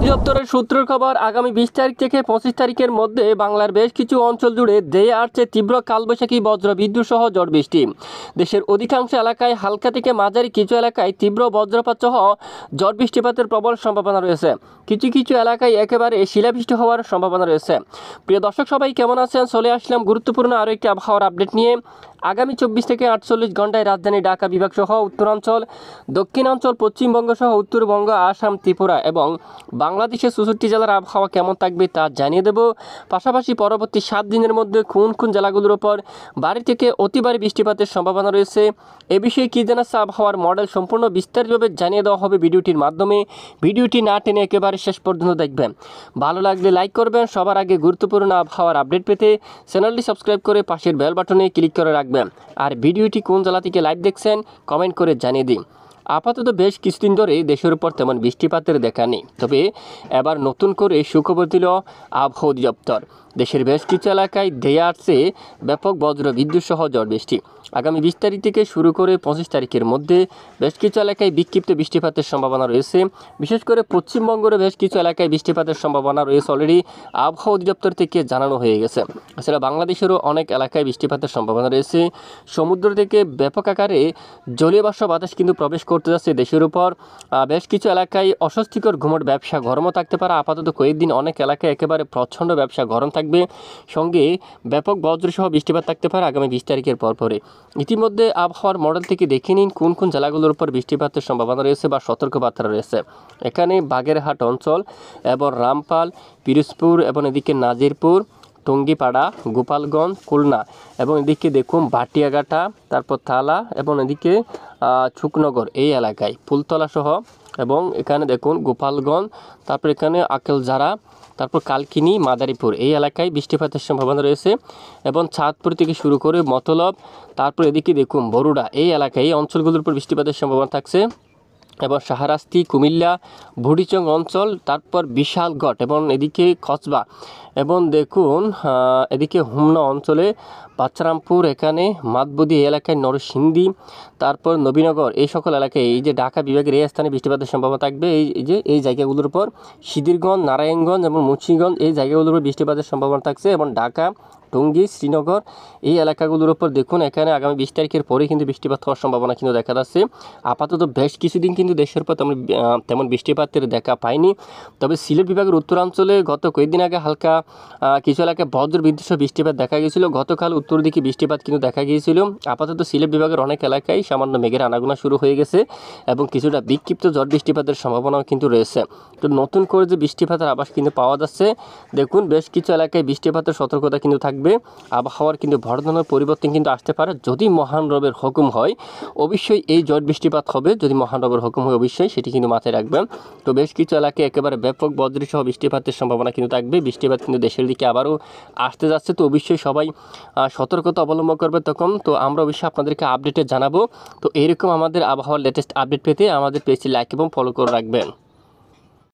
অধিদপ্তরের সূত্রের খবর, আগামী 20 তারিখ থেকে 25 তারিখের মধ্যে বাংলার বেশ কিছু অঞ্চল জুড়ে ধেয়ে আসছে তীব্র কালবৈশাখী বজ্রবিদ্যুৎ সহ ঝড় বৃষ্টি। দেশের অধিকাংশ এলাকায় হালকা থেকে মাঝারি, কিছু এলাকায় তীব্র বজ্রপাত সহ ঝড় বৃষ্টিপাতের প্রবল সম্ভাবনা রয়েছে। কিছু কিছু এলাকায় একেবারে শিলাবৃষ্টি হওয়ার সম্ভাবনা রয়েছে। প্রিয় দর্শক, সবাই কেমন আছেন? চলে আসলাম গুরুত্বপূর্ণ আরও একটি আবহাওয়ার আপডেট নিয়ে। আগামী 24 থেকে 48 ঘন্টায় রাজধানী ঢাকা বিভাগ সহ উত্তরাঞ্চল, দক্ষিণাঞ্চল, পশ্চিমবঙ্গ সহ উত্তরবঙ্গ, আসাম, ত্রিপুরা এবং বাংলাদেশের 64 জেলার আবহাওয়া কেমন থাকবে তা জানিয়ে দেব। পাশাপাশি পরবর্তী 7 দিনের মধ্যে কোন কোন জেলাগুলোর ওপর ভারী থেকে অতি ভারী বৃষ্টিপাতের সম্ভাবনা রয়েছে, এ বিষয়ে কী জানাচ্ছে আবহাওয়ার মডেল, সম্পূর্ণ বিস্তারিতভাবে জানিয়ে দেওয়া হবে ভিডিওটির মাধ্যমে। ভিডিওটি না টেনে একেবারে শেষ পর্যন্ত দেখবেন। ভালো লাগলে লাইক করবেন। সবার আগে গুরুত্বপূর্ণ আবহাওয়ার আপডেট পেতে চ্যানেলটি সাবস্ক্রাইব করে পাশের বেল বাটনে ক্লিক করে রাখবেন। আর ভিডিওটি কোন জেলা থেকে লাইভ দেখছেন কমেন্ট করে জানিয়ে দিন। আপাতত বেশ কিছুদিন ধরে দেশের উপর তেমন বৃষ্টিপাতের দেখা নেই, তবে এবার নতুন করে সুখবর দিল আবহাওয়া অধিদপ্তর। দেশের বেশ কিছু এলাকায় ধেয়ে আসছে ব্যাপক বজ্র বিদ্যুৎ সহ ঝড় বৃষ্টি। আগামী 20 তারিখ থেকে শুরু করে 25 তারিখের মধ্যে বেশ কিছু এলাকায় বিক্ষিপ্ত বৃষ্টিপাতের সম্ভাবনা রয়েছে। বিশেষ করে পশ্চিমবঙ্গের বেশ কিছু এলাকায় বৃষ্টিপাতের সম্ভাবনা রয়েছে, অলরেডি আবহাওয়া অধিদপ্তর থেকে জানানো হয়ে গেছে। এছাড়া বাংলাদেশেরও অনেক এলাকায় বৃষ্টিপাতের সম্ভাবনা রয়েছে। সমুদ্র থেকে ব্যাপক আকারে জলীয় বাষ্প বাতাস কিন্তু প্রবেশ করতে যাচ্ছে দেশের উপর। বেশ কিছু এলাকায় অস্বস্তিকর ঘুমট ব্যবসা গরমও থাকতে পারে। আপাতত কয়েকদিন অনেক এলাকায় একেবারে প্রচণ্ড ব্যবসা গরম থাকবে, সঙ্গে ব্যাপক বজ্রসহ বৃষ্টিপাত থাকতে পারে আগামী 20 তারিখের পরে। ইতিমধ্যে আবহাওয়ার মডেল থেকে দেখে নিন কোন কোন জেলাগুলোর উপর বৃষ্টিপাতের সম্ভাবনা রয়েছে বা সতর্কবার্তা রয়েছে। এখানে বাগেরহাট অঞ্চল এবং রামপাল, পিরোজপুর এবং এদিকে নাজিরপুর, টঙ্গিপাড়া, গোপালগঞ্জ, খুলনা এবং এদিকে দেখুন ভাটিয়াঘাটা, তারপর থালা এবং এদিকে শুকনগর, এই এলাকায় ফুলতলা সহ, এবং এখানে দেখুন গোপালগঞ্জ, তারপর এখানে আকেলঝাড়া, তারপর কালকিনি, মাদারীপুর, এই এলাকায় বৃষ্টিপাতের সম্ভাবনা রয়েছে। এবং চাঁদপুর থেকে শুরু করে মতলব, তারপর এদিকে দেখুন বরুড়া, এই এলাকায় এই অঞ্চলগুলোর উপর বৃষ্টিপাতের সম্ভাবনা থাকছে। এবং শাহরাস্তি, কুমিল্লা, বুড়িচং অঞ্চল, তারপর বিশালগড় এবং এদিকে কসবা এবং দেখুন এদিকে হুমনা অঞ্চলে বাচ্চারামপুর, এখানে মাতবদি, এই এলাকায় নরসিংদী, তারপর নবীনগর, এই সকল এলাকায় এই যে ঢাকা বিভাগের এই স্থানে বৃষ্টিপাতের সম্ভাবনা থাকবে। এই জায়গাগুলোর উপর সিদ্ধিরগঞ্জ, নারায়ণগঞ্জ এবং মুন্সিগঞ্জ, এই জায়গাগুলোর উপর বৃষ্টিপাতের সম্ভাবনা থাকছে। এবং ঢাকা, টঙ্গী, শ্রীনগর, এই এলাকাগুলোর উপর দেখুন এখানে আগামী 20 তারিখের পরে কিন্তু বৃষ্টিপাত হওয়ার সম্ভাবনা কিন্তু দেখা যাচ্ছে। আপাতত বেশ কিছুদিন কিন্তু দেশের উপর তেমন বৃষ্টিপাতের দেখা পায়নি। তবে সিলেট বিভাগের উত্তরাঞ্চলে গত কয়েকদিন আগে হালকা কিছু এলাকায় বজ্র বিদ্যুৎ সহ বৃষ্টিপাত দেখা গিয়েছিল। গতকাল উত্তর দিকে বৃষ্টিপাত কিন্তু দেখা গিয়েছিল। আপাতত সিলেট বিভাগের অনেক এলাকায় সামান্য মেঘের আনাগোনা শুরু হয়ে গেছে এবং কিছুটা বিক্ষিপ্ত ঝড় বৃষ্টিপাতের সম্ভাবনাও কিন্তু রয়েছে। তো নতুন করে যে বৃষ্টিপাতের আভাস কিন্তু পাওয়া যাচ্ছে, দেখুন বেশ কিছু এলাকায় বৃষ্টিপাতের সতর্কতা কিন্তু থাকবে। আবহাওয়ার কিন্তু বড় ধরনের পরিবর্তন কিন্তু আসতে পারে। যদি মহান রবের হুকুম হয় অবশ্যই এই ঝড় বৃষ্টিপাত হবে। যদি মহান রবের হুকুম হয় অবশ্যই সেটি কিন্তু মাথায় রাখবেন। তো বেশ কিছু এলাকায় একেবারে ব্যাপক বজ্রসহ বৃষ্টিপাতের সম্ভাবনা কিন্তু থাকবে। বৃষ্টিপাত কিন্তু দেশের দিকে আবারও আসতে যাচ্ছে। তো অবশ্যই সবাই সতর্কতা অবলম্বন করবে তখন। তো আমরা অবশ্যই আপনাদেরকে আপডেটে জানাবো। তো এইরকম আমাদের আবহাওয়ার লেটেস্ট আপডেট পেতে আমাদের পেজটি লাইক এবং ফলো করে রাখবেন।